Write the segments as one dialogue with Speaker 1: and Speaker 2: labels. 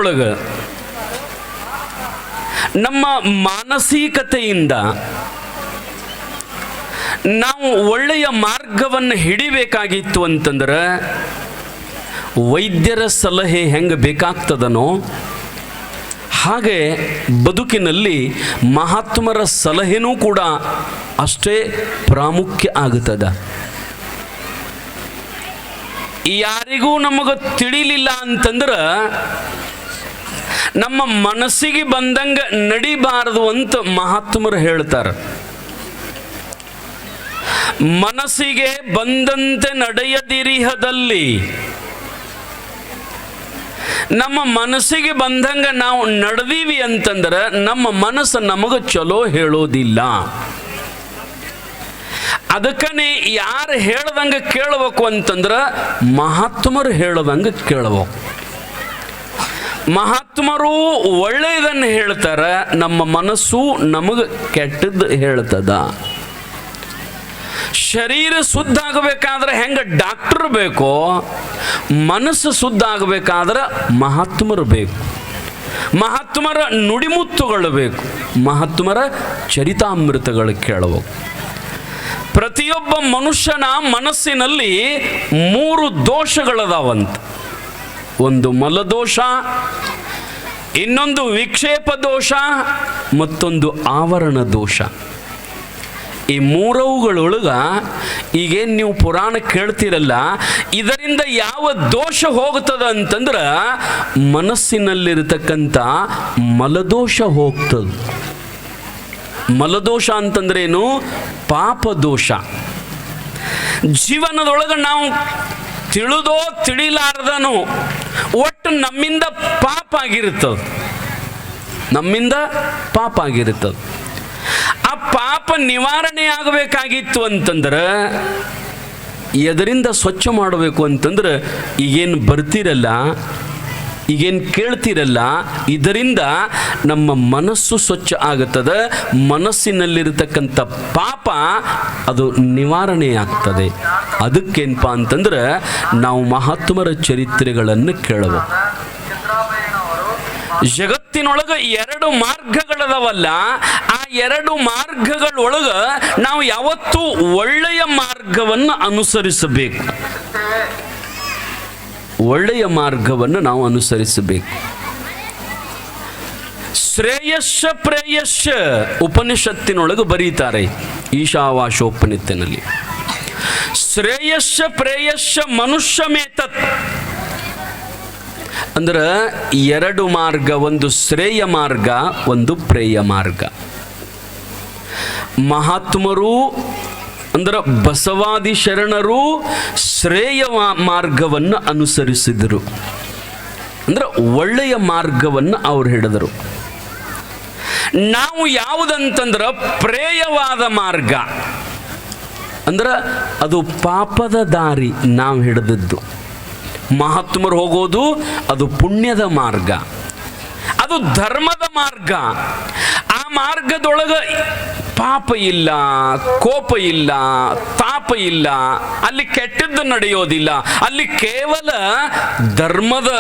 Speaker 1: ಜಗತ್ತಿನೊಳಗೆ ನಮ್ಮ ಮಾನಸಿಕತೆಯಿಂದ ನಾವು ಒಳ್ಳೆಯ ಮಾರ್ಗವನ್ನು ಹಿಡಿಬೇಕಾಗಿತ್ತು ಅಂತಂದ್ರೆ ವೈದ್ಯರ ಸಲಹೆ ಹೆಂಗೆ ಬೇಕಾಗ್ತದನೋ ಹಾಗೆ ಬದುಕಿನಲ್ಲಿ ಮಹಾತ್ಮರ ಸಲಹೆನೂ ಕೂಡ ಅಷ್ಟೇ ಪ್ರಾಮುಖ್ಯ ಆಗುತ್ತದೆ. ಯಾರಿಗೂ ನಮಗೆ ತಿಳಿಲಿಲ್ಲ ಅಂತಂದ್ರೆ ನಮ್ಮ ಮನಸ್ಸಿಗೆ ಬಂದಂಗೆ ನಡಿಬಾರದು ಅಂತ ಮಹಾತ್ಮರು ಹೇಳ್ತಾರೆ. ಮನಸ್ಸಿಗೆ ಬಂದಂತೆ ನಡೆಯದಿರಿಹದಲ್ಲಿ, ನಮ್ಮ ಮನಸ್ಸಿಗೆ ಬಂದಂಗೆ ನಾವು ನಡೆದೀವಿ ಅಂತಂದ್ರೆ ನಮ್ಮ ಮನಸ್ಸು ನಮಗೆ ಚಲೋ ಹೇಳೋದಿಲ್ಲ. ಅದಕ್ಕನೇ ಯಾರು ಹೇಳ್ದಂಗೆ ಕೇಳಬೇಕು ಅಂತಂದ್ರೆ ಮಹಾತ್ಮರು ಹೇಳ್ದಂಗೆ ಕೇಳಬೇಕು. ಮಹಾತ್ಮರು ಒಳ್ಳೆಯದನ್ನು ಹೇಳ್ತಾರೆ, ನಮ್ಮ ಮನಸ್ಸು ನಮಗೆ ಕೆಟ್ಟದ್ದು ಹೇಳ್ತದ. ಶರೀರ ಶುದ್ಧ ಆಗಬೇಕಾದ್ರೆ ಹೆಂಗೆ ಡಾಕ್ಟರ್ ಬೇಕೋ, ಮನಸ್ಸು ಶುದ್ಧ ಆಗಬೇಕಾದ್ರೆ ಮಹಾತ್ಮರು ಬೇಕು. ಮಹಾತ್ಮರ ನುಡಿಮುತ್ತುಗಳು ಬೇಕು, ಮಹಾತ್ಮರ ಚರಿತಾಮೃತಗಳು ಕೇಳಬೇಕು. ಪ್ರತಿಯೊಬ್ಬ ಮನುಷ್ಯನ ಮನಸ್ಸಿನಲ್ಲಿ 3 ದೋಷಗಳದಾವಂತ. ಒಂದು ಮಲದೋಷ, ಇನ್ನೊಂದು ವಿಕ್ಷೇಪ ದೋಷ, ಮತ್ತೊಂದು ಆವರಣ ದೋಷ. ಈ 3ಗಳೊಳಗ ಈಗೇನು ನೀವು ಪುರಾಣ ಕೇಳ್ತಿರಲ್ಲ, ಇದರಿಂದ ಯಾವ ದೋಷ ಹೋಗ್ತದ ಅಂತಂದ್ರೆ ಮನಸ್ಸಿನಲ್ಲಿರತಕ್ಕಂಥ ಮಲದೋಷ ಹೋಗ್ತದೆ. ಮಲದೋಷ ಅಂತಂದ್ರೇನು? ಪಾಪದೋಷ. ಜೀವನದೊಳಗೆ ನಾವು ತಿಳಿದೋ ತಿಳಿಲಾರ್ದನೋ ಒಟ್ಟು ನಮ್ಮಿಂದ ಪಾಪ ಆಗಿರುತ್ತದೆ, ನಮ್ಮಿಂದ ಪಾಪ ಆಗಿರುತ್ತದೆ. ಆ ಪಾಪ ನಿವಾರಣೆ ಆಗಬೇಕಾಗಿತ್ತು ಅಂತಂದ್ರೆ ಎದರಿಂದ ಸ್ವಚ್ಛ ಮಾಡಬೇಕು ಅಂತಂದ್ರೆ ಈಗೇನು ಬರ್ತಿರಲ್ಲ, ಈಗೇನು ಕೇಳ್ತಿರಲ್ಲ, ಇದರಿಂದ ನಮ್ಮ ಮನಸ್ಸು ಸ್ವಚ್ಛ ಆಗುತ್ತದೆ. ಮನಸ್ಸಿನಲ್ಲಿರತಕ್ಕಂಥ ಪಾಪ ಅದು ನಿವಾರಣೆ ಆಗ್ತದೆ. ಅದಕ್ಕೇನಪ್ಪ ಅಂತಂದ್ರೆ ನಾವು ಮಹಾತ್ಮರ ಚರಿತ್ರೆಗಳನ್ನು ಕೇಳಬೇಕು. ಜಗತ್ತಿನೊಳಗೆ 2 ಮಾರ್ಗಗಳದವಲ್ಲ, ಆ 2 ಮಾರ್ಗಗಳೊಳಗೆ ನಾವು ಯಾವತ್ತೂ ಒಳ್ಳೆಯ ಮಾರ್ಗವನ್ನು ಅನುಸರಿಸಬೇಕು. ಒಳ್ಳೆಯ ಮಾರ್ಗವನ್ನು ನಾವು ಅನುಸರಿಸಬೇಕು. ಶ್ರೇಯಸ್ಸ ಪ್ರೇಯಸ್ಸ ಉಪನಿಷತ್ತಿನೊಳಗೆ ಬರೀತಾರೆ, ಈಶಾವಾಶೋಪನಿಷತ್ತಿನಲ್ಲಿ. ಶ್ರೇಯಸ್ಸ ಪ್ರೇಯಸ್ಸ ಮನುಷ್ಯಮೇತತ್ ಅಂದ್ರೆ 2 ಮಾರ್ಗ, ಒಂದು ಶ್ರೇಯ ಮಾರ್ಗ, ಒಂದು ಪ್ರೇಯ ಮಾರ್ಗ. ಮಹಾತ್ಮರು ಅಂದ್ರೆ ಬಸವಾದಿ ಶರಣರು ಶ್ರೇಯ ಮಾರ್ಗವನ್ನು ಅನುಸರಿಸಿದರು, ಅಂದ್ರೆ ಒಳ್ಳೆಯ ಮಾರ್ಗವನ್ನು ಅವ್ರು ಹಿಡಿದರು. ನಾವು ಯಾವುದಂತಂದ್ರೆ ಪ್ರೇಯವಾದ ಮಾರ್ಗ, ಅಂದ್ರೆ ಅದು ಪಾಪದ ದಾರಿ ನಾವು ಹಿಡಿದದ್ದು. ಮಹಾತ್ಮರು ಹೋಗೋದು ಅದು ಪುಣ್ಯದ ಮಾರ್ಗ, ಅದು ಧರ್ಮದ ಮಾರ್ಗ. ಆ ಮಾರ್ಗದೊಳಗೆ ಪಾಪ ಇಲ್ಲ, ಕೋಪ ಇಲ್ಲ, ತಾಪ ಇಲ್ಲ, ಅಲ್ಲಿ ಕೆಟ್ಟದ್ದು ನಡೆಯೋದಿಲ್ಲ. ಅಲ್ಲಿ ಕೇವಲ ಧರ್ಮದ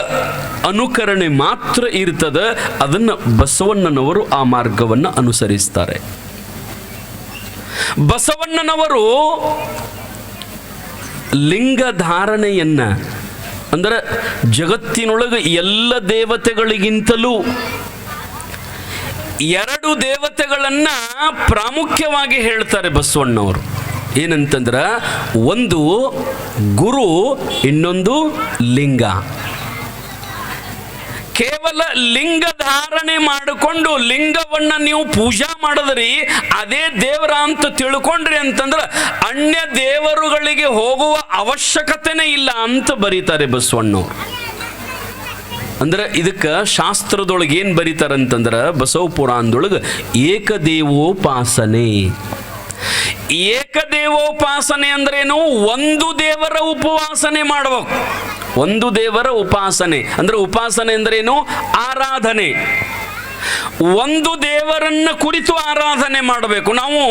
Speaker 1: ಅನುಕರಣೆ ಮಾತ್ರ ಇರ್ತದೆ. ಅದನ್ನು ಬಸವಣ್ಣನವರು ಆ ಮಾರ್ಗವನ್ನು ಅನುಸರಿಸ್ತಾರೆ. ಬಸವಣ್ಣನವರು ಲಿಂಗ ಧಾರಣೆಯನ್ನ, ಅಂದರೆ ಜಗತ್ತಿನೊಳಗೆ ಎಲ್ಲ ದೇವತೆಗಳಿಗಿಂತಲೂ 2 ದೇವತೆಗಳನ್ನ ಪ್ರಾಮುಖ್ಯವಾಗಿ ಹೇಳ್ತಾರೆ ಬಸವಣ್ಣವರು. ಏನಂತಂದ್ರೆ ಒಂದು ಗುರು, ಇನ್ನೊಂದು ಲಿಂಗ. ಕೇವಲ ಲಿಂಗ ಧಾರಣೆ ಮಾಡಿಕೊಂಡು ಲಿಂಗವನ್ನ ನೀವು ಪೂಜಾ ಮಾಡಿದ್ರಿ ಅದೇ ದೇವರ ಅಂತ ತಿಳ್ಕೊಂಡ್ರಿ ಅಂತಂದ್ರೆ ಅನ್ಯ ದೇವರುಗಳಿಗೆ ಹೋಗುವ ಅವಶ್ಯಕತೆನೇ ಇಲ್ಲ ಅಂತ ಬರೀತಾರೆ ಬಸವಣ್ಣವರು. ಅಂದ್ರೆ ಇದಕ್ಕೆ ಶಾಸ್ತ್ರದೊಳಗೆ ಏನು ಬರೀತಾರಂತಂದ್ರೆ ಬಸವ ಪುರಾಣದೊಳಗೆ ಏಕದೇವೋಪಾಸನೆ. ಏಕದೇವೋಪಾಸನೆ ಅಂದ್ರೇನು? ಒಂದು ದೇವರ ಉಪವಾಸನೆ ಮಾಡಬೇಕು. ಒಂದು ದೇವರ ಉಪಾಸನೆ ಅಂದ್ರೆ, ಉಪಾಸನೆ ಅಂದ್ರೇನು? ಆರಾಧನೆ. ಒಂದು ದೇವರನ್ನ ಕುರಿತು ಆರಾಧನೆ ಮಾಡಬೇಕು. ನಾವು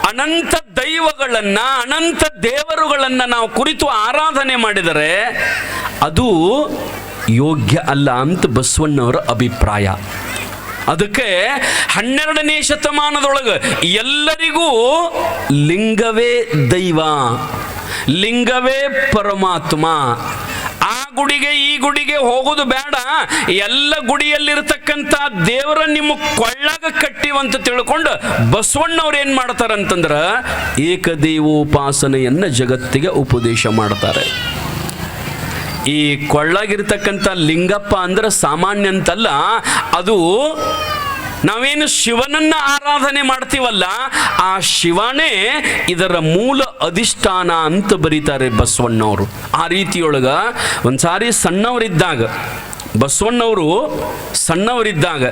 Speaker 1: ಅನಂತ ದೈವಗಳನ್ನ, ಅನಂತ ದೇವರುಗಳನ್ನ ನಾವು ಕುರಿತು ಆರಾಧನೆ ಮಾಡಿದರೆ ಅದು ಯೋಗ್ಯ ಅಲ್ಲ ಅಂತ ಬಸವಣ್ಣವರ ಅಭಿಪ್ರಾಯ. ಅದಕ್ಕೆ 12ನೇ ಶತಮಾನದೊಳಗೆ ಎಲ್ಲರಿಗೂ ಲಿಂಗವೇ ದೈವ, ಲಿಂಗವೇ ಪರಮಾತ್ಮ, ಆ ಗುಡಿಗೆ ಈ ಗುಡಿಗೆ ಹೋಗೋದು ಬೇಡ, ಎಲ್ಲ ಗುಡಿಯಲ್ಲಿರ್ತಕ್ಕಂಥ ದೇವರ ನಿಮ್ಮ ಕೊಳ್ಳಾಗ ಕಟ್ಟಿವಂತ ತಿಳ್ಕೊಂಡು ಬಸವಣ್ಣವ್ರು ಏನು ಮಾಡ್ತಾರಂತಂದ್ರ ಏಕದೇವೋಪಾಸನೆಯನ್ನು ಜಗತ್ತಿಗೆ ಉಪದೇಶ ಮಾಡ್ತಾರೆ. ಈ ಕೊಳ್ಳಾಗಿರ್ತಕ್ಕಂಥ ಲಿಂಗಪ್ಪ ಅಂದ್ರೆ ಸಾಮಾನ್ಯ ಅಂತಲ್ಲ, ಅದು ನಾವೇನು ಶಿವನನ್ನ ಆರಾಧನೆ ಮಾಡ್ತೀವಲ್ಲ ಆ ಶಿವನೇ ಇದರ ಮೂಲ ಅಧಿಷ್ಠಾನ ಅಂತ ಬರೀತಾರೆ ಬಸವಣ್ಣವರು. ಆ ರೀತಿಯೊಳಗ ಒಂದ್ಸಾರಿ ಸಣ್ಣವರಿದ್ದಾಗ, ಬಸವಣ್ಣವರು ಸಣ್ಣವರಿದ್ದಾಗ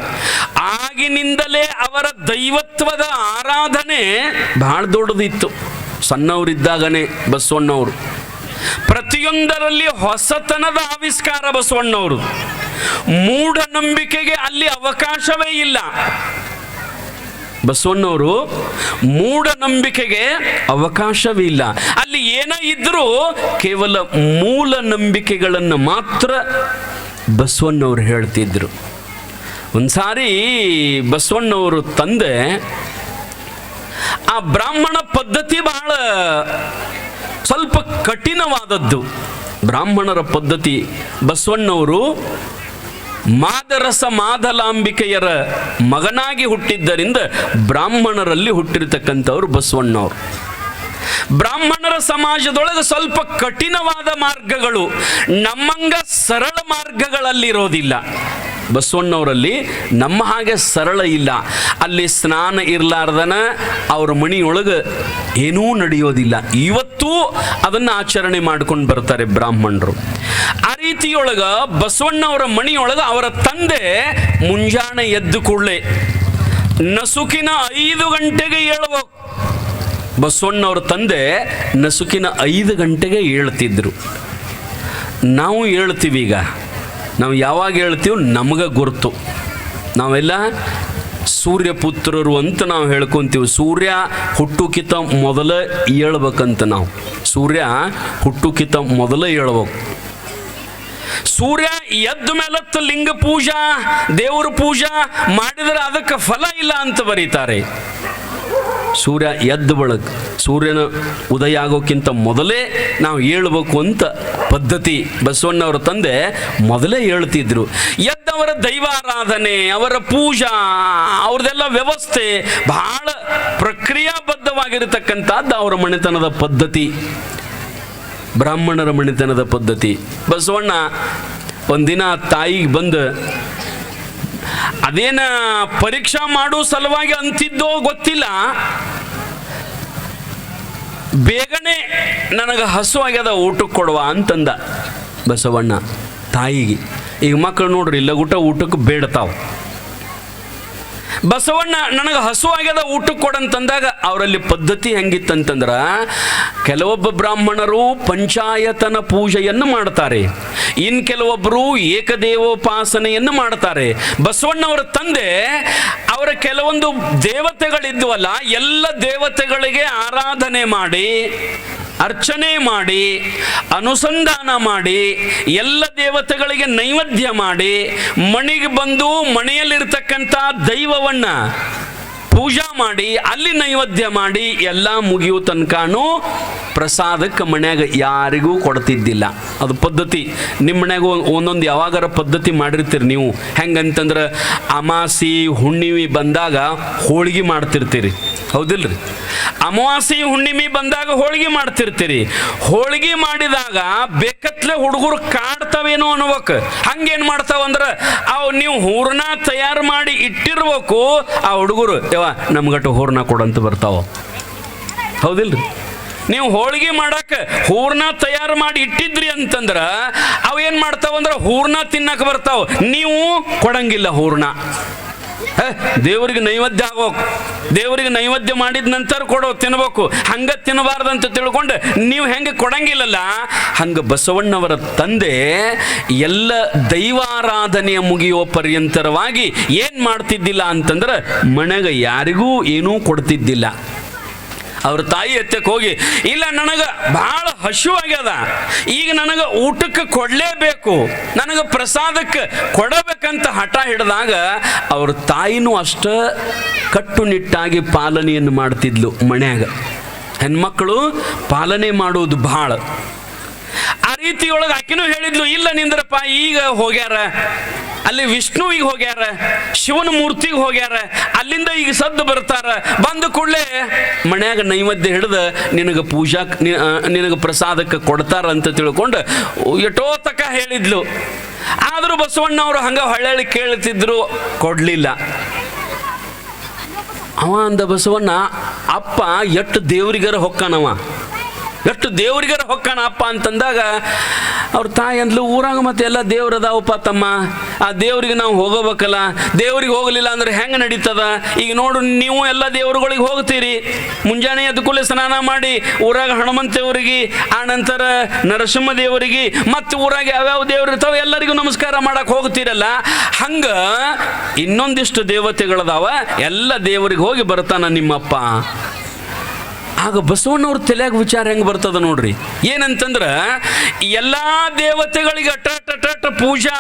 Speaker 1: ಆಗಿನಿಂದಲೇ ಅವರ ದೈವತ್ವದ ಆರಾಧನೆ ಬಹಳ ದೊಡ್ಡದಿತ್ತು. ಸಣ್ಣವರಿದ್ದಾಗನೇ ಬಸವಣ್ಣವರು ಪ್ರತಿಯೊಂದರಲ್ಲಿ ಹೊಸತನದ ಆವಿಷ್ಕಾರ ಬಸವಣ್ಣವರು. ಮೂಢನಂಬಿಕೆಗೆ ಅಲ್ಲಿ ಅವಕಾಶವೇ ಇಲ್ಲ. ಬಸವಣ್ಣವರು ಮೂಢನಂಬಿಕೆಗೆ ಅವಕಾಶವೇ ಇಲ್ಲ. ಅಲ್ಲಿ ಏನೇ ಇದ್ರೂ ಕೇವಲ ಮೂಲ ನಂಬಿಕೆಗಳನ್ನು ಮಾತ್ರ ಬಸವಣ್ಣವರು ಹೇಳ್ತಿದ್ರು. ಒಂದ್ಸಾರಿ ಬಸವಣ್ಣವರು ತಂದೆ ಆ ಬ್ರಾಹ್ಮಣ ಪದ್ಧತಿ ಬಹಳ ಸ್ವಲ್ಪ ಕಠಿಣವಾದದ್ದು. ಬ್ರಾಹ್ಮಣರ ಪದ್ಧತಿ. ಬಸವಣ್ಣವರು ಮಾದರಸ ಮಾದಲಾಂಬಿಕೆಯರ ಮಗನಾಗಿ ಹುಟ್ಟಿದ್ದರಿಂದ ಬ್ರಾಹ್ಮಣರಲ್ಲಿ ಹುಟ್ಟಿರ್ತಕ್ಕಂಥವ್ರು ಬಸವಣ್ಣವರು. ಬ್ರಾಹ್ಮಣರ ಸಮಾಜದೊಳಗೆ ಸ್ವಲ್ಪ ಕಠಿಣವಾದ ಮಾರ್ಗಗಳು, ನಮ್ಮಂಗ ಸರಳ ಮಾರ್ಗಗಳಲ್ಲಿರೋದಿಲ್ಲ. ಬಸವಣ್ಣವರಲ್ಲಿ ನಮ್ಮ ಹಾಗೆ ಸರಳ ಇಲ್ಲ. ಅಲ್ಲಿ ಸ್ನಾನ ಇರಲಾರ್ದನ ಅವ್ರ ಮನೆಯೊಳಗೆ ಏನೂ ನಡೆಯೋದಿಲ್ಲ. ಇವತ್ತೂ ಅದನ್ನು ಆಚರಣೆ ಮಾಡ್ಕೊಂಡು ಬರ್ತಾರೆ ಬ್ರಾಹ್ಮಣರು. ಆ ರೀತಿಯೊಳಗ ಬಸವಣ್ಣವರ ಮನೆಯೊಳಗೆ ಅವರ ತಂದೆ ಮುಂಜಾನೆ ಎದ್ದು ಕೂಡಲೇ ನಸುಕಿನ 5 ಗಂಟೆಗೆ ಏಳಬೇಕು. ಬಸವಣ್ಣವ್ರ ತಂದೆ ನಸುಕಿನ 5 ಗಂಟೆಗೆ ಹೇಳ್ತಿದ್ರು. ನಾವು ಹೇಳ್ತೀವಿ, ಈಗ ನಾವು ಯಾವಾಗ ಹೇಳ್ತೀವಿ ನಮಗೆ ಗುರುತು. ನಾವೆಲ್ಲ ಸೂರ್ಯಪುತ್ರರು ಅಂತ ನಾವು ಹೇಳ್ಕೊಂತೀವಿ. ಸೂರ್ಯ ಹುಟ್ಟುಕಿತ ಮೊದಲ ಹೇಳ್ಬೇಕಂತ ನಾವು. ಸೂರ್ಯ ಹುಟ್ಟುಕಿತ ಮೊದಲ ಹೇಳ್ಬೇಕು. ಸೂರ್ಯ ಎದ್ದ ಮೇಲತ್ತು ಲಿಂಗ ಪೂಜಾ ದೇವರ ಪೂಜಾ ಮಾಡಿದರೆ ಅದಕ್ಕೆ ಫಲ ಇಲ್ಲ ಅಂತ ಬರೀತಾರೆ. ಸೂರ್ಯ ಎದ್ದ ಬಳಕ ಸೂರ್ಯನ ಉದಯ ಆಗೋಕ್ಕಿಂತ ಮೊದಲೇ ನಾವು ಹೇಳ್ಬೇಕು ಅಂತ ಪದ್ಧತಿ. ಬಸವಣ್ಣವರ ತಂದೆ ಮೊದಲೇ ಹೇಳ್ತಿದ್ರು. ಎದ್ದವರ ದೈವಾರಾಧನೆ, ಅವರ ಪೂಜಾ, ಅವ್ರದೆಲ್ಲ ವ್ಯವಸ್ಥೆ ಬಹಳ ಪ್ರಕ್ರಿಯಾಬದ್ಧವಾಗಿರತಕ್ಕಂಥದ್ದು ಅವರ ಮನೆತನದ ಪದ್ಧತಿ, ಬ್ರಾಹ್ಮಣರ ಮನೆತನದ ಪದ್ಧತಿ. ಬಸವಣ್ಣ ಒಂದಿನ ತಾಯಿಗೆ ಬಂದು ಅದೇನ ಪರೀಕ್ಷಾ ಮಾಡೋ ಸಲುವಾಗಿ ಅಂತಿದ್ದೋ ಗೊತ್ತಿಲ್ಲ, ಬೇಗನೆ ನನಗೆ ಹಸು ಆಗ್ಯದ ಊಟಕ್ಕೆ ಕೊಡುವ ಅಂತಂದ ಬಸವಣ್ಣ ತಾಯಿಗೆ. ಈಗ ಮಕ್ಕಳು ನೋಡ್ರಿ ಲಗುಟ ಊಟಕ್ಕೆ ಬೇಡತಾವ. ಬಸವಣ್ಣ ನನಗೆ ಹಸು ಆಗ್ಯದ ಊಟಕ್ಕೆ ಕೊಡಂತಂದಾಗ ಅವರಲ್ಲಿ ಪದ್ಧತಿ ಹೆಂಗಿತ್ತಂತಂದ್ರ, ಕೆಲವೊಬ್ಬ ಬ್ರಾಹ್ಮಣರು ಪಂಚಾಯತನ ಪೂಜೆಯನ್ನು ಮಾಡ್ತಾರೆ, ಇನ್ನು ಕೆಲವೊಬ್ಬರು ಏಕದೇವೋಪಾಸನೆಯನ್ನು ಮಾಡ್ತಾರೆ. ಬಸವಣ್ಣವರ ತಂದೆ ಅವರ ಕೆಲವೊಂದು ದೇವತೆಗಳಿದ್ವಲ್ಲ, ಎಲ್ಲ ದೇವತೆಗಳಿಗೆ ಆರಾಧನೆ ಮಾಡಿ, ಅರ್ಚನೆ ಮಾಡಿ, ಅನುಸಂಧಾನ ಮಾಡಿ, ಎಲ್ಲ ದೇವತೆಗಳಿಗೆ ನೈವೇದ್ಯ ಮಾಡಿ, ಮನೆಗೆ ಬಂದು ಮನೆಯಲ್ಲಿರ್ತಕ್ಕಂಥ ದೈವವನ್ನ ಪೂಜಾ ಮಾಡಿ, ಅಲ್ಲಿ ನೈವೇದ್ಯ ಮಾಡಿ, ಎಲ್ಲ ಮುಗಿಯೋ ತನಕನೂ ಪ್ರಸಾದಕ್ಕೆ ಮನ್ಯಾಗ ಯಾರಿಗೂ ಕೊಡ್ತಿದ್ದಿಲ್ಲ. ಅದು ಪದ್ಧತಿ. ನಿಮ್ಮ ಮನ್ಯಾಗ ಒಂದೊಂದು ಯಾವಾಗಾರ ಪದ್ಧತಿ ಮಾಡಿರ್ತೀರಿ ನೀವು. ಹೆಂಗಂತಂದ್ರೆ ಅಮಾಸಿ ಹುಣ್ಣಿಮೆ ಬಂದಾಗ ಹೋಳಿಗೆ ಮಾಡ್ತಿರ್ತೀರಿ, ಹೌದಿಲ್ರಿ? ಅಮಾವಾಸ್ಯೆ ಹುಣ್ಣಿಮೆ ಬಂದಾಗ ಹೋಳಿಗೆ ಮಾಡ್ತಿರ್ತೀರಿ. ಹೋಳಿಗೆ ಮಾಡಿದಾಗ ಬೇಕತ್ಲೆ ಹುಡುಗರು ಕಾಡ್ತಾವೇನೋ ಅನ್ಬೇಕು. ಹಂಗೇನು ಮಾಡ್ತಾವಂದ್ರೆ ಅವು ನೀವು ಹೂರ್ಣ ತಯಾರು ಮಾಡಿ ಇಟ್ಟಿರ್ಬೇಕು, ಆ ಹುಡುಗರು ಯಾವ ನಮ್ಗಟ್ಟು ಹೂರ್ಣ ಕೊಡಂತ ಬರ್ತಾವ, ಹೌದಿಲ್ರಿ? ನೀವು ಹೋಳಿಗೆ ಮಾಡಕ್ಕೆ ಹೂರ್ಣ ತಯಾರು ಮಾಡಿ ಇಟ್ಟಿದ್ರಿ ಅಂತಂದ್ರೆ ಅವು ಏನು ಮಾಡ್ತಾವಂದ್ರೆ ಹೂರ್ಣ ತಿನ್ನಕ್ಕೆ ಬರ್ತಾವ, ನೀವು ಕೊಡಂಗಿಲ್ಲ ಹೂರ್ಣ. ದೇವರಿಗೆ ನೈವೇದ್ಯ ಆಗೋಕು, ದೇವರಿಗೆ ನೈವೇದ್ಯ ಮಾಡಿದ ನಂತರ ತಿನ್ಬೇಕು, ಹಂಗೆ ತಿನ್ನಬಾರ್ದಂತ ತಿಳ್ಕೊಂಡು ನೀವು ಹೆಂಗೆ ಕೊಡಂಗಿಲ್ಲಲ್ಲ, ಹಂಗೆ ಬಸವಣ್ಣವರ ತಂದೆ ಎಲ್ಲ ದೈವಾರಾಧನೆಯ ಮುಗಿಯೋ ಪರ್ಯಂತರವಾಗಿ ಏನು ಮಾಡ್ತಿದ್ದಿಲ್ಲ ಅಂತಂದ್ರೆ ಮನೆಗೆ ಯಾರಿಗೂ ಏನೂ ಕೊಡ್ತಿದ್ದಿಲ್ಲ. ಅವ್ರ ತಾಯಿ ಎತ್ತಕ್ಕೆ ಹೋಗಿ, ಇಲ್ಲ ನನಗೆ ಭಾಳ ಹಸಿವಾಗ್ಯದ, ಈಗ ನನಗೆ ಊಟಕ್ಕೆ ಕೊಡಲೇಬೇಕು, ನನಗೆ ಪ್ರಸಾದಕ್ಕೆ ಕೊಡಬೇಕಂತ ಹಠ ಹಿಡಿದಾಗ ಅವ್ರ ತಾಯಿನೂ ಅಷ್ಟ ಕಟ್ಟುನಿಟ್ಟಾಗಿ ಪಾಲನೆಯನ್ನು ಮಾಡ್ತಿದ್ಲು. ಮನ್ಯಾಗ ಹೆಣ್ಮಕ್ಳು ಪಾಲನೆ ಮಾಡುವುದು ಭಾಳ. ಆ ರೀತಿಯೊಳಗೆ ಆಕಿನೂ ಹೇಳಿದ್ಲು, ಇಲ್ಲ ನಿಂದ್ರಪ್ಪ, ಈಗ ಹೋಗ್ಯಾರ ಅಲ್ಲಿ ವಿಷ್ಣುವಿಗೆ ಹೋಗ್ಯಾರ, ಶಿವನ ಮೂರ್ತಿಗೆ ಹೋಗ್ಯಾರ, ಅಲ್ಲಿಂದ ಈಗ ಸದ್ದು ಬರ್ತಾರ, ಬಂದ ಕೂಡಲೇ ಮನ್ಯಾಗ ನೈವೇದ್ಯ ಹಿಡಿದು ನಿನಗೆ ಪೂಜಾ ನಿನಗೆ ಪ್ರಸಾದಕ್ಕೆ ಕೊಡ್ತಾರ ಅಂತ ತಿಳ್ಕೊಂಡು ಎಷ್ಟೋ ತಕ ಹೇಳಿದ್ಲು. ಆದರೂ ಬಸವಣ್ಣವರು ಹಂಗ ಹೊಳ್ಳಿ ಕೇಳ್ತಿದ್ರು, ಕೊಡ್ಲಿಲ್ಲ. ಅವ ಅಂದ ಬಸವಣ್ಣ, ಅಪ್ಪ ಎಷ್ಟು ದೇವ್ರಿಗರ ಹೊಕ್ಕಾನವ, ಎಷ್ಟು ದೇವ್ರಿಗರ ಹೊಕ್ಕಾನ ಅಪ್ಪ ಅಂತಂದಾಗ ಅವ್ರ ತಾಯಿ ಅಂದ್ಲು, ಊರಾಗ ಮತ್ತೆ ಎಲ್ಲ ದೇವ್ರು ಅದಾವಪ್ಪ ತಮ್ಮ, ಆ ದೇವ್ರಿಗೆ ನಾವು ಹೋಗಬೇಕಲ್ಲ, ದೇವ್ರಿಗೆ ಹೋಗಲಿಲ್ಲ ಅಂದ್ರೆ ಹೆಂಗೆ ನಡೀತದ? ಈಗ ನೋಡು, ನೀವು ಎಲ್ಲ ದೇವ್ರುಗಳಿಗೆ ಹೋಗ್ತೀರಿ, ಮುಂಜಾನೆ ಎದ್ದು ಕೂಡಲೇ ಸ್ನಾನ ಮಾಡಿ ಊರಾಗ ಹನುಮಂತೇವ್ರಿಗೆ, ಆ ನಂತರ ನರಸಿಂಹ ದೇವರಿಗೆ, ಮತ್ತು ಊರಾಗ ಯಾವ್ಯಾವ ದೇವ್ರು ಇರ್ತಾವೆ ಎಲ್ಲರಿಗೂ ನಮಸ್ಕಾರ ಮಾಡಕ್ಕೆ ಹೋಗ್ತೀರಲ್ಲ, ಹಂಗೆ ಇನ್ನೊಂದಿಷ್ಟು ದೇವತೆಗಳದಾವ, ಎಲ್ಲ ದೇವರಿಗೆ ಹೋಗಿ ಬರ್ತಾನ ನಿಮ್ಮಪ್ಪ. ಆಗ ಬಸವಣ್ಣವ್ರ ತಲೆಯಾಗ ವಿಚಾರ ಹೆಂಗೆ ಬರ್ತದ ನೋಡ್ರಿ, ಏನಂತಂದ್ರೆ ಎಲ್ಲ ದೇವತೆಗಳಿಗೆ ಅಟ್ಟ ಪೂಜಾ,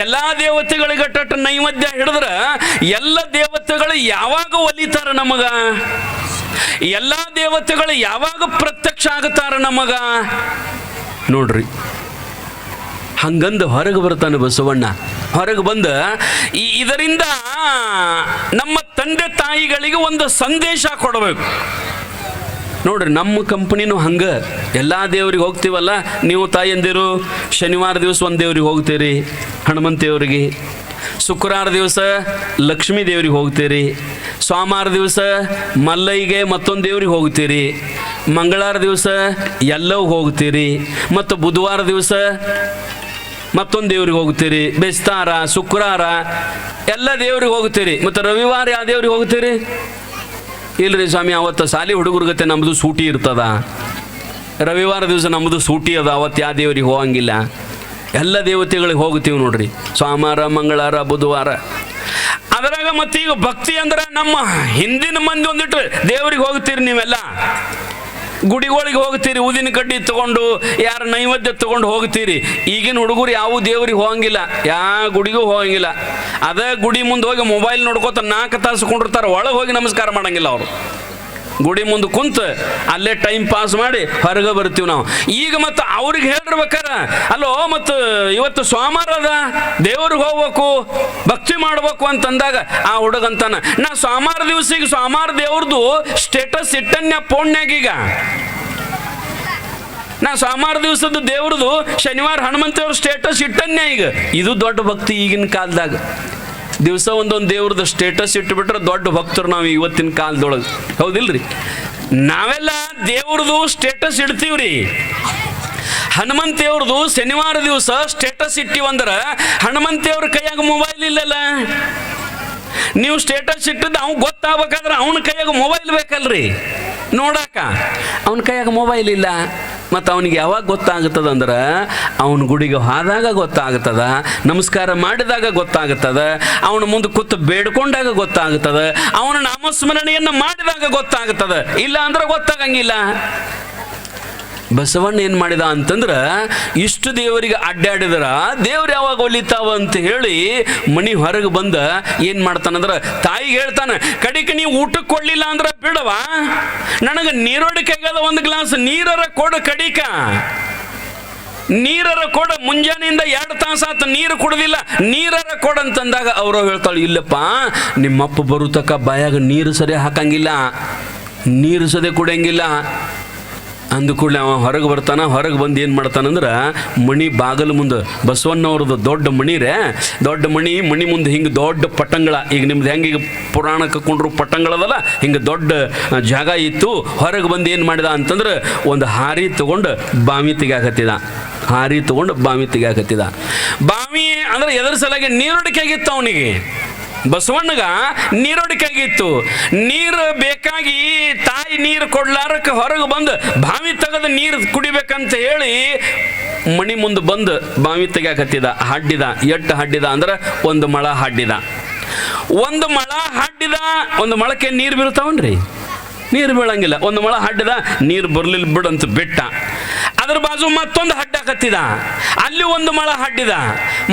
Speaker 1: ಎಲ್ಲ ದೇವತೆಗಳಿಗೆ ಅಟ್ಟ ನೈವೇದ್ಯ ಹಿಡಿದ್ರೆ ಎಲ್ಲ ದೇವತೆಗಳು ಯಾವಾಗ ಒಲಿತಾರ ನಮಗ? ಎಲ್ಲ ದೇವತೆಗಳು ಯಾವಾಗ ಪ್ರತ್ಯಕ್ಷ ಆಗುತ್ತಾರ ನಮಗ? ನೋಡ್ರಿ, ಹಂಗಂದು ಹೊರಗೆ ಬರ್ತಾನೆ ಬಸವಣ್ಣ. ಹೊರಗೆ ಬಂದ ಇದರಿಂದ ನಮ್ಮ ತಂದೆ ತಾಯಿಗಳಿಗೆ ಒಂದು ಸಂದೇಶ ಕೊಡಬೇಕು. ನೋಡ್ರಿ, ನಮ್ಮ ಕಂಪ್ನಿನೂ ಹಂಗೆ, ಎಲ್ಲ ದೇವ್ರಿಗೆ ಹೋಗ್ತೀವಲ್ಲ, ನೀವು ತಾಯಂದಿರು ಶನಿವಾರ ದಿವಸ ಒಂದು ದೇವ್ರಿಗೆ ಹೋಗ್ತೀರಿ ಹನುಮಂತೇವ್ರಿಗೆ, ಶುಕ್ರವಾರ ದಿವಸ ಲಕ್ಷ್ಮೀ ದೇವ್ರಿಗೆ ಹೋಗ್ತೀರಿ, ಸೋಮವಾರ ದಿವಸ ಮಲ್ಲೈಗೆ ಮತ್ತೊಂದು ದೇವ್ರಿಗೆ ಹೋಗ್ತೀರಿ, ಮಂಗಳವಾರ ದಿವಸ ಎಲ್ಲವೂ ಹೋಗ್ತೀರಿ, ಮತ್ತು ಬುಧವಾರ ದಿವಸ ಮತ್ತೊಂದು ದೇವ್ರಿಗೆ ಹೋಗ್ತೀರಿ, ಬೆಸ್ತಾರ ಶುಕ್ರವಾರ ಎಲ್ಲ ದೇವ್ರಿಗೆ ಹೋಗ್ತೀರಿ, ಮತ್ತು ರವಿವಾರ ಯಾವ ದೇವ್ರಿಗೆ ಹೋಗ್ತೀರಿ? ಇಲ್ರಿ ಸ್ವಾಮಿ, ಅವತ್ತು ಸಾಲಿ ಹುಡುಗರ್ಗತ್ತೆ ನಮ್ಮದು ಸೂಟಿ ಇರ್ತದ, ರವಿವಾರ ದಿವಸ ನಮ್ಮದು ಸೂಟಿ ಅದ, ಅವತ್ತು ಯಾವ ದೇವ್ರಿಗೆ ಹೋಗಂಗಿಲ್ಲ, ಎಲ್ಲ ದೇವತೆಗಳಿಗೆ ಹೋಗ್ತೀವಿ ನೋಡ್ರಿ, ಸೋಮವಾರ ಮಂಗಳವಾರ ಬುಧವಾರ. ಅದರಾಗ ಮತ್ತೀಗ ಭಕ್ತಿ ಅಂದ್ರೆ ನಮ್ಮ ಹಿಂದಿನ ಮಂದಿ ಒಂದಿಟ್ಟು ದೇವ್ರಿಗೆ ಹೋಗ್ತೀರಿ, ನೀವೆಲ್ಲ ಗುಡಿಗಳಿಗೆ ಹೋಗ್ತೀರಿ, ಊದಿನ ಕಡ್ಡಿ ತಗೊಂಡು ಯಾರ ನೈವೇದ್ಯ ತಗೊಂಡು ಹೋಗ್ತೀರಿ. ಈಗಿನ ಹುಡುಗರು ಯಾವ ದೇವ್ರಿಗೆ ಹೋಗಂಗಿಲ್ಲ, ಯಾವ ಗುಡಿಗೂ ಹೋಗಂಗಿಲ್ಲ. ಅದೇ ಗುಡಿ ಮುಂದೆ ಹೋಗಿ ಮೊಬೈಲ್ ನೋಡ್ಕೋತ 4 ತಾಸು ಕೊಂಡಿರ್ತಾರೆ, ಒಳಗೆ ಹೋಗಿ ನಮಸ್ಕಾರ ಮಾಡಂಗಿಲ್ಲ ಅವರು. ಗುಡಿ ಮುಂದೆ ಕುಂತು ಅಲ್ಲೇ ಟೈಮ್ ಪಾಸ್ ಮಾಡಿ ಹೊರಗೆ ಬರ್ತೀವಿ ನಾವು. ಈಗ ಮತ್ತು ಅವ್ರಿಗೆ ಹೇಳಿರ್ಬೇಕಾರ, ಅಲ್ಲೋ ಮತ್ತು ಇವತ್ತು ಸೋಮವಾರ ಅದ, ದೇವ್ರಿಗೆ ಹೋಗ್ಬೇಕು, ಭಕ್ತಿ ಮಾಡ್ಬೇಕು ಅಂತಂದಾಗ ಆ ಹುಡುಗಂತಾನ, ನಾ ಸೋಮವಾರ ದಿವಸ ಈಗ ಸೋಮವಾರ ದೇವ್ರದ್ದು ಸ್ಟೇಟಸ್ ಇಟ್ಟನ್ಯ ಫೋನ್ಯಾಗೀಗ, ನಾ ಸೋಮವಾರ ದಿವಸದ್ದು ದೇವ್ರದ್ದು ಶನಿವಾರ ಹನುಮಂತೇವ್ರ ಸ್ಟೇಟಸ್ ಇಟ್ಟನ್ಯ ಈಗ. ಇದು ದೊಡ್ಡ ಭಕ್ತಿ ಈಗಿನ ಕಾಲದಾಗ. ದಿವಸ ಒಂದೊಂದು ದೇವ್ರದ್ದು ಸ್ಟೇಟಸ್ ಇಟ್ಟುಬಿಟ್ರೆ ದೊಡ್ಡ ಭಕ್ತರು ನಾವು ಇವತ್ತಿನ ಕಾಲದೊಳಗೆ, ಹೌದಿಲ್ರಿ? ನಾವೆಲ್ಲ ದೇವ್ರದ್ದು ಸ್ಟೇಟಸ್ ಇಡ್ತೀವ್ರಿ. ಹನುಮಂತೇವ್ರದ್ದು ಶನಿವಾರ ದಿವಸ ಸ್ಟೇಟಸ್ ಇಟ್ಟಿವಂದ್ರೆ ಹನುಮಂತೇವ್ರ ಕೈಯಾಗ ಮೊಬೈಲ್ ಇಲ್ಲಲ್ಲ. ನೀವು ಸ್ಟೇಟಸ್ ಇಟ್ಟಿದ್ದು ಅವ್ನು ಗೊತ್ತಾಗಬೇಕಾದ್ರೆ ಅವನ ಕೈಯಾಗ ಮೊಬೈಲ್ ಬೇಕಲ್ರಿ ನೋಡಾಕ. ಅವನ ಕೈಯಾಗ ಮೊಬೈಲ್ ಇಲ್ಲ, ಮತ್ತು ಅವನಿಗೆ ಯಾವಾಗ ಗೊತ್ತಾಗುತ್ತದೆ ಅಂದ್ರೆ ಅವನ ಗುಡಿಗೆ ಹೋದಾಗ ಗೊತ್ತಾಗುತ್ತದೆ, ನಮಸ್ಕಾರ ಮಾಡಿದಾಗ ಗೊತ್ತಾಗುತ್ತದೆ, ಅವನ ಮುಂದೆ ಕೂತು ಬೇಡ್ಕೊಂಡಾಗ ಗೊತ್ತಾಗುತ್ತದೆ, ಅವನ ನಾಮಸ್ಮರಣೆಯನ್ನು ಮಾಡಿದಾಗ ಗೊತ್ತಾಗುತ್ತದೆ, ಇಲ್ಲ ಅಂದ್ರೆ ಗೊತ್ತಾಗಂಗಿಲ್ಲ. ಬಸವಣ್ಣ ಏನು ಮಾಡಿದ ಅಂತಂದ್ರೆ, ಇಷ್ಟು ದೇವರಿಗೆ ಅಡ್ಡಾಡಿದ್ರ ದೇವ್ರು ಯಾವಾಗ ಒಲಿತಾವ ಅಂತ ಹೇಳಿ ಮನಿ ಹೊರಗೆ ಬಂದ ಏನು ಮಾಡ್ತಾನಂದ್ರೆ ತಾಯಿಗೆ ಹೇಳ್ತಾನೆ, ಕಡಿಕೆ ನೀವು ಊಟಕ್ಕೆ ಕೊಡಲಿಲ್ಲ ಅಂದ್ರೆ ಬಿಡವಾ, ನನಗೆ ನೀರೊಡಿಕೆಗದ ಒಂದು ಗ್ಲಾಸ್ ನೀರರ ಕೊಡು, ಕಡಿಕ ನೀರರ ಕೊಡ, ಮುಂಜಾನೆಯಿಂದ 2 ತಾಸಾತ ನೀರು ಕುಡ್ದಿಲ್ಲ, ನೀರರ ಕೊಡಂತಂದಾಗ ಅವರು ಹೇಳ್ತಾಳೆ, ಇಲ್ಲಪ್ಪ ನಿಮ್ಮಪ್ಪ ಬರೋ ತಕ್ಕ ಬಾಯಾಗ ನೀರು ಸರಿ ಹಾಕಂಗಿಲ್ಲ, ನೀರು ಸದೇ ಕುಡಿಯಂಗಿಲ್ಲ ಅಂದ ಕೂಡಲೇ ಅವ ಹೊರಗೆ ಬರ್ತಾನೆ. ಹೊರಗೆ ಬಂದು ಏನು ಮಾಡ್ತಾನಂದ್ರೆ ಮಣಿ ಬಾಗಲು ಮುಂದೆ, ಬಸವಣ್ಣವ್ರದ್ದು ದೊಡ್ಡ ಮಣಿ ರೇ, ದೊಡ್ಡ ಮಣಿ ಮುಂದೆ ಹಿಂಗೆ ದೊಡ್ಡ ಪಟ್ಟಂಗಳ, ಈಗ ನಿಮ್ದು ಹೆಂಗೆ ಈಗ ಪುರಾಣಕ್ಕೆ ಕೊಂಡ್ರು ಪಟ್ಟಂಗಳದಲ್ಲ, ಹಿಂಗೆ ದೊಡ್ಡ ಜಾಗ ಇತ್ತು. ಹೊರಗೆ ಬಂದು ಏನು ಮಾಡಿದ ಅಂತಂದ್ರೆ ಒಂದು ಹಾರಿ ತೊಗೊಂಡು ಬಾವಿ ತೆಗ್ಯಾಕತ್ತಿದ, ಹಾರಿ ತೊಗೊಂಡು ಬಾವಿ ತೆಗ್ಯಾಕತ್ತಿದ. ಬಾವಿ ಅಂದ್ರೆ ಎದರ ಸಲಾಗಿ ನೀರೊಡಿಕೆ ಆಗಿತ್ತು ಅವನಿಗೆ, ಬಸವಣ್ಣಗ ನೀರೊಡಿಕಾಗಿತ್ತು. ನೀರು ಬೇಕಾಗಿ ತಾಯಿ ನೀರು ಕೊಡ್ಲಾರಕ್ಕೆ ಹೊರಗೆ ಬಂದು ಬಾವಿ ತೆಗೆದು ನೀರು ಕುಡಿಬೇಕಂತ ಹೇಳಿ ಮಣಿ ಮುಂದೆ ಬಂದು ಬಾವಿ ತೆಗ್ಯಾಕತ್ತಿದ. ಹಡ್ಡಿದ, ಎಟ್ಟು ಹಡ್ಡಿದ ಅಂದ್ರೆ 1 ಮೊಳ ಹಡ್ಡಿದ. 1 ಮೊಳ ಹಡ್ಡಿದ, 1 ಮೊಳಕ್ಕೆ ನೀರು ಬೀಳ್ತಾವನ್ರಿ, ನೀರು ಬೀಳಂಗಿಲ್ಲ. ಒಂದು ಮೊಳ ಹಡ್ಡಿದ, ನೀರು ಬರಲಿಲ್ಲ ಬಿಡಂತ ಬಿಟ್ಟ. ಅದ್ರ ಬಾಜು ಮತ್ತೊಂದು ಹಡ್ಡ ಕತ್ತಿದ, ಅಲ್ಲಿ ಒಂದು ಮೊಳ ಹಡ್ಡಿದ,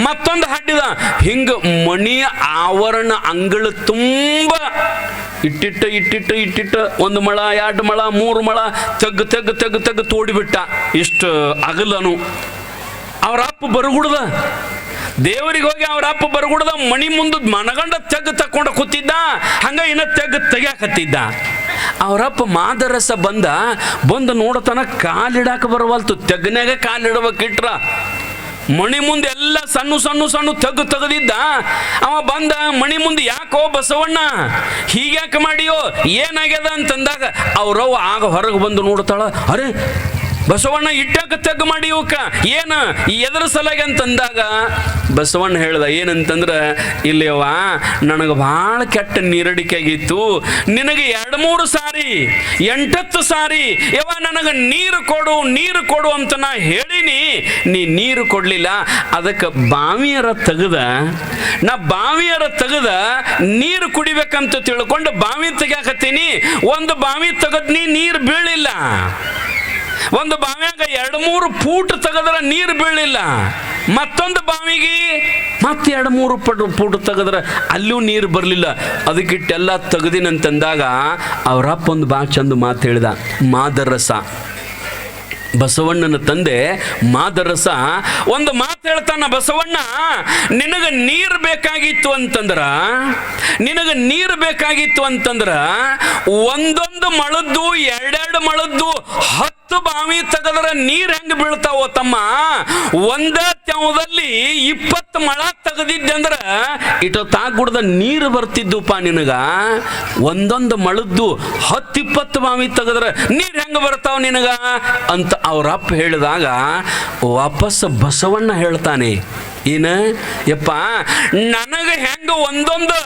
Speaker 1: ಮತ್ತೊಂದು ಹಡ್ಡಿದ. ಹಿಂಗ ಮಣಿಯ ಆವರಣ ಅಂಗಳ ತುಂಬ ಇಟ್ಟಿಟ್ಟು 1 ಮೊಳ 2 ಮೊಳ 3 ಮೊಳ ತೆಗ್ದು ತೋಡಿಬಿಟ್ಟ. ಇಷ್ಟು ಅಗಲನು. ಅವ್ರ ಅಪ್ಪ ಬರಗುಡ್ದ, ದೇವರಿಗೆ ಹೋಗಿ ಅವ್ರ ಅಪ್ಪ ಬರಗುಡ್ದ, ಮಣಿ ಮುಂದೆ ಮನಗಂಡ ತಕೊಂಡು ಕೂತಿದ್ದ. ಹಂಗ ಇನ್ನ ತೆಗ್ಯಾಕತ್ತಿದ್ದ. ಅವರಪ್ಪ ಮಾದರಸ ಬಂದು ನೋಡತನ ಕಾಲಿಡಾಕ ಬರವಲ್ತು. ತೆಗ್ನ್ಯಾಗ ಕಾಲಿಡ್ಬೇಕಿಟ್ರ ಮಣಿ ಮುಂದೆ ಎಲ್ಲ ಸಣ್ಣ ತೆಗ್ದಿದ್ದ. ಅವ ಬಂದ ಮಣಿ ಮುಂದೆ, ಯಾಕೋ ಬಸವಣ್ಣ ಹೀಗ್ಯಾಕೆ ಮಾಡಿಯೋ, ಏನಾಗ್ಯದ ಅಂತಂದಾಗ ಅವ್ರವ್ವ ಆಗ ಹೊರಗೆ ಬಂದು ನೋಡ್ತಾಳ. ಅರೆ ಬಸವಣ್ಣ ಇಟ್ಟಾಕ ತೆಗ್ ಮಾಡಿ ಇವಕ್ಕ ಏನ ಎದರ ಸಲಾಗಿ ಅಂತಂದಾಗ ಬಸವಣ್ಣ ಹೇಳ್ದ ಏನಂತಂದ್ರ, ಇಲ್ಲಿಯವ್ವ ನನಗೆ ಭಾಳ ಕೆಟ್ಟ ನೀರಡಿಕೆ ಆಗಿತ್ತು. ನಿನಗೆ 2-3 ಸಾರಿ 8 ಸಾರಿ ಯವ್ವ ನನಗೆ ನೀರು ಕೊಡು ಅಂತ ನಾ ಹೇಳಿನಿ, ನೀ ನೀರು ಕೊಡ್ಲಿಲ್ಲ. ಅದಕ್ಕೆ ಬಾವಿಯರ ತೆಗೆದ ನೀರು ಕುಡಿಬೇಕಂತ ತಿಳ್ಕೊಂಡು ಬಾವಿ ತೆಗ್ಯಾಕತ್ತೀನಿ. ಒಂದು ಬಾವಿ ತೆಗದ್ನಿ, ನೀರು ಬೀಳಿಲ್ಲ. ಒಂದು ಬಾವಿಯಾಗ 2-3 ಫೂಟ್ ತೆಗೆದ್ರೆ ನೀರು ಬೀಳಿಲ್ಲ. ಮತ್ತೊಂದು ಬಾವಿಗೆ ಮತ್ತೆ 2-3 ಫೂಟ್ ತೆಗೆದ್ರೆ ಅಲ್ಲೂ ನೀರು ಬರಲಿಲ್ಲ. ಅದಕ್ಕಿಟ್ಟೆಲ್ಲ ತೆಗೆದಿನಂತಂದಾಗ ಅವರಪ್ಪ ಒಂದು ಭಾಳ ಚಂದ ಮಾತು ಹೇಳಿದ. ಮಾದರಸ, ಬಸವಣ್ಣನ ತಂದೆ ಮಾದರಸ ಒಂದು ಮಾತು ಹೇಳ್ತಾನ. ಬಸವಣ್ಣ ನಿನಗೆ ನೀರು ಬೇಕಾಗಿತ್ತು ಅಂತಂದ್ರ ಒಂದೊಂದು ಮಳದ್ದು 2 ಮಳದ್ದು 10 ಬಾವಿ ತೆಗೆದ್ರೆ ನೀರು ಹೆಂಗೆ ಬೀಳ್ತಾವ ತಮ್ಮ? ಒಂದ ತ್ಯಾವದಲ್ಲಿ 20 ಮಳ ತೆಗೆದಿದ್ದಂದ್ರ ಇಟ್ಟೊತ್ತಾಗ್ಬಿಡ್ದ ನೀರು ಬರ್ತಿದ್ದುಪ್ಪ ನಿನಗ. ಒಂದೊಂದು ಮಳದ್ದು 10-20 ಬಾವಿ ತೆಗೆದ್ರೆ ನೀರು ಹೆಂಗೆ ಬರ್ತಾವ ನಿನಗ ಅಂತ ಅವ್ರಪ್ಪ ಹೇಳಿದಾಗ ವಾಪಸ್ ಬಸವಣ್ಣ ಹೇಳ್ತಾನೆ, ಏನ ಯಪ್ಪ ನನಗೆ ಹೆಂಗ ಒಂದೊಂದು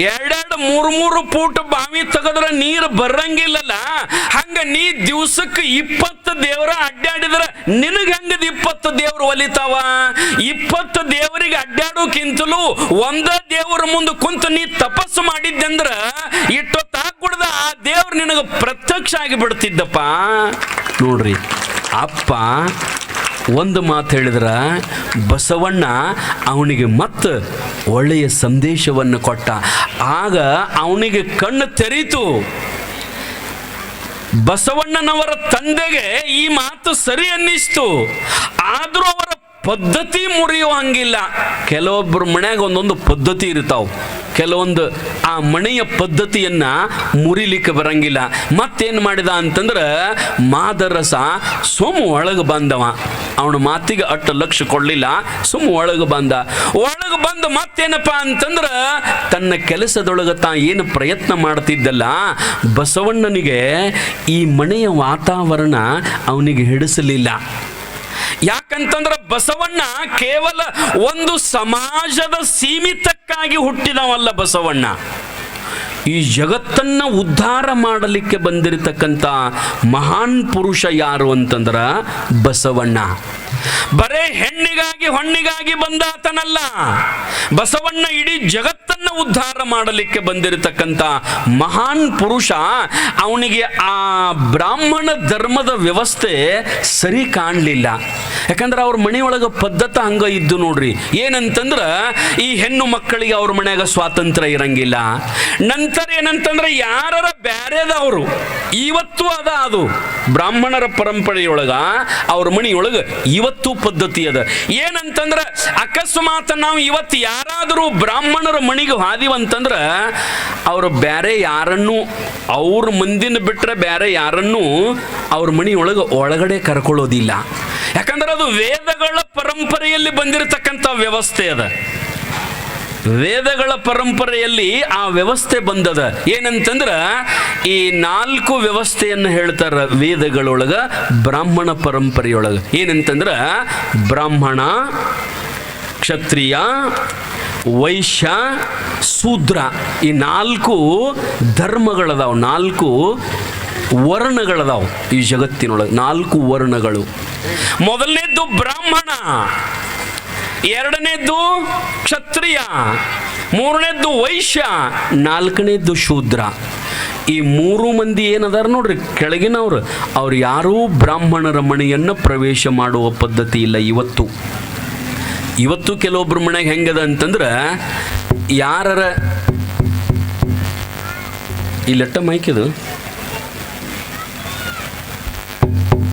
Speaker 1: 2-3 ಫೂಟ್ ಬಾವಿ ತೆಗೆದ್ರೆ ನೀರು ಬರಂಗಿಲ್ಲಲ್ಲ, ಹಂಗ ನೀ ದಿವ್ಸಕ್ಕೆ 20 ದೇವರ ಅಡ್ಡಾಡಿದ್ರೆ ನಿನಗೆ ಹೆಂಗದ 20 ದೇವ್ರು ಒಲಿತಾವ? 20 ದೇವರಿಗೆ ಅಡ್ಡಾಡೋಕ್ಕಿಂತಲೂ ಒಂದ ದೇವರ ಮುಂದೆ ಕುಂತು ನೀ ತಪಸ್ಸು ಮಾಡಿದ್ದಂದ್ರ ಇಟ್ಟೊತ್ತಾಗ್ಬಿಡ್ದ ಆ ದೇವ್ರು ನಿನಗೆ ಪ್ರತ್ಯಕ್ಷ ಆಗಿ ಬಿಡ್ತಿದ್ದಪ್ಪ. ನೋಡ್ರಿ, ಅಪ್ಪ ಒಂದು ಮಾತು ಹೇಳಿದ್ರ ಬಸವಣ್ಣ ಅವನಿಗೆ ಮತ್ತೆ ಒಳ್ಳೆಯ ಸಂದೇಶವನ್ನು ಕೊಟ್ಟ. ಆಗ ಅವನಿಗೆ ಕಣ್ಣು ತೆರೀತು. ಬಸವಣ್ಣನವರ ತಂದೆಗೆ ಈ ಮಾತು ಸರಿ ಅನ್ನಿಸ್ತು. ಆದರೂ ಅವರ ಪದ್ಧತಿ ಮುರಿಯೋ ಹಂಗಿಲ್ಲ. ಕೆಲವೊಬ್ಬರು ಮನ್ಯಾಗ ಒಂದೊಂದು ಪದ್ಧತಿ ಇರ್ತಾವ, ಕೆಲವೊಂದು ಆ ಮನೆಯ ಪದ್ಧತಿಯನ್ನ ಮುರಿಲಿಕ್ಕೆ ಬರಂಗಿಲ್ಲ. ಮತ್ತೇನು ಮಾಡಿದ ಅಂತಂದ್ರೆ ಮಾದರಸ ಒಳಗೆ ಬಂದವ. ಅವನ ಮಾತಿಗೆ ಅಷ್ಟು ಲಕ್ಷ್ಯ ಕೊಡಲಿಲ್ಲ, ಒಳಗೆ ಬಂದು ಮತ್ತೇನಪ್ಪ ಅಂತಂದ್ರೆ ತನ್ನ ಕೆಲಸದೊಳಗೆ ತಾ ಏನು ಪ್ರಯತ್ನ ಮಾಡ್ತಿದ್ದಲ್ಲ, ಬಸವಣ್ಣನಿಗೆ ಈ ಮನೆಯ ವಾತಾವರಣ ಅವನಿಗೆ ಹಿಡಿಸಲಿಲ್ಲ. ಯಾಕಂತಂದ್ರೆ ಬಸವಣ್ಣ ಕೇವಲ ಒಂದು ಸಮಾಜದ ಸೀಮಿತಕ್ಕಾಗಿ ಹುಟ್ಟಿದವಲ್ಲ. ಬಸವಣ್ಣ ಈ ಜಗತ್ತನ್ನ ಉದ್ಧಾರ ಮಾಡಲಿಕ್ಕೆ ಬಂದಿರತಕ್ಕಂಥ ಮಹಾನ್ ಪುರುಷ ಯಾರು ಅಂತಂದ್ರ ಬಸವಣ್ಣ. ಬರೇ ಹೆಣ್ಣಿಗಾಗಿ ಹೊಣ್ಣಿಗಾಗಿ ಬಂದಾತನಲ್ಲ, ಬಸವಣ್ಣ ಇಡೀ ಜಗತ್ತನ್ನ ಉದ್ಧಾರ ಮಾಡಲಿಕ್ಕೆ ಬಂದಿರತಕ್ಕಂಥ ಮಹಾನ್ ಪುರುಷ. ಅವನಿಗೆ ಆ ಬ್ರಾಹ್ಮಣ ಧರ್ಮದ ವ್ಯವಸ್ಥೆ ಸರಿ ಕಾಣಲಿಲ್ಲ. ಯಾಕಂದ್ರೆ ಅವ್ರ ಮನೆಯೊಳಗೆ ಪದ್ಧತಿ ಹಂಗ ಇದ್ದು ನೋಡ್ರಿ. ಏನಂತಂದ್ರ ಈ ಹೆಣ್ಣು ಮಕ್ಕಳಿಗೆ ಅವ್ರ ಮನ್ಯಾಗ ಸ್ವಾತಂತ್ರ್ಯ ಇರಂಗಿಲ್ಲ. ನಂತರ ಏನಂತಂದ್ರೆ ಯಾರ ಬ್ಯಾರೆದವರು ಇವತ್ತು ಅದು ಬ್ರಾಹ್ಮಣರ ಪರಂಪರೆಯೊಳಗ ಅವ್ರ ಮನೆಯೊಳಗ ಇವತ್ತು ಪದ್ಧತಿ ಅದ. ಏನಂತಂದ್ರ ಅಕಸ್ಮಾತ್ ನಾವು ಇವತ್ತು ಯಾರಾದರೂ ಬ್ರಾಹ್ಮಣರ ಮನೆಗೆ ಹಾದಿವಂತಂದ್ರ ಅವರು ಬ್ಯಾರೆ ಯಾರನ್ನು ಅವ್ರ ಮಂದಿನ ಬಿಟ್ರೆ ಬ್ಯಾರೆ ಯಾರನ್ನು ಅವ್ರ ಮನೆಯೊಳಗೆ ಒಳಗಡೆ ಕರ್ಕೊಳ್ಳೋದಿಲ್ಲ. ಯಾಕಂದ್ರೆ ಅದು ವೇದಗಳ ಪರಂಪರೆಯಲ್ಲಿ ಬಂದಿರತಕ್ಕಂಥ ವ್ಯವಸ್ಥೆ ಅದ. ವೇದಗಳ ಪರಂಪರೆಯಲ್ಲಿ ಆ ವ್ಯವಸ್ಥೆ ಬಂದದ. ಏನಂತಂದ್ರ ಈ 4 ವ್ಯವಸ್ಥೆಯನ್ನು ಹೇಳ್ತಾರ ವೇದಗಳೊಳಗ ಬ್ರಾಹ್ಮಣ ಪರಂಪರೆಯೊಳಗ. ಏನಂತಂದ್ರ ಬ್ರಾಹ್ಮಣ, ಕ್ಷತ್ರಿಯ, ವೈಶ್ಯ, ಶೂದ್ರ, ಈ 4 ಧರ್ಮಗಳದಾವ, 4 ವರ್ಣಗಳದಾವ ಈ ಜಗತ್ತಿನೊಳಗೆ. 4 ವರ್ಣಗಳು. ಮೊದಲನೇದ್ದು ಬ್ರಾಹ್ಮಣ, ಎರಡನೇದ್ದು ಕ್ಷತ್ರಿಯ, ಮೂರನೇದ್ದು ವೈಶ್ಯ, ನಾಲ್ಕನೇದ್ದು ಶೂದ್ರ. ಈ 3 ಮಂದಿ ಏನದಾರ ನೋಡ್ರಿ ಕೆಳಗಿನವ್ರು, ಅವ್ರು ಯಾರೂ ಬ್ರಾಹ್ಮಣರ ಮನೆಯನ್ನು ಪ್ರವೇಶ ಮಾಡುವ ಪದ್ಧತಿ ಇಲ್ಲ ಇವತ್ತು ಕೆಲವೊಬ್ಬರ ಮನೆಗೆ ಹೆಂಗದ ಅಂತಂದ್ರೆ, ಯಾರರ ಈ ಲೆಟ್ಟ ಮೈಕಿದು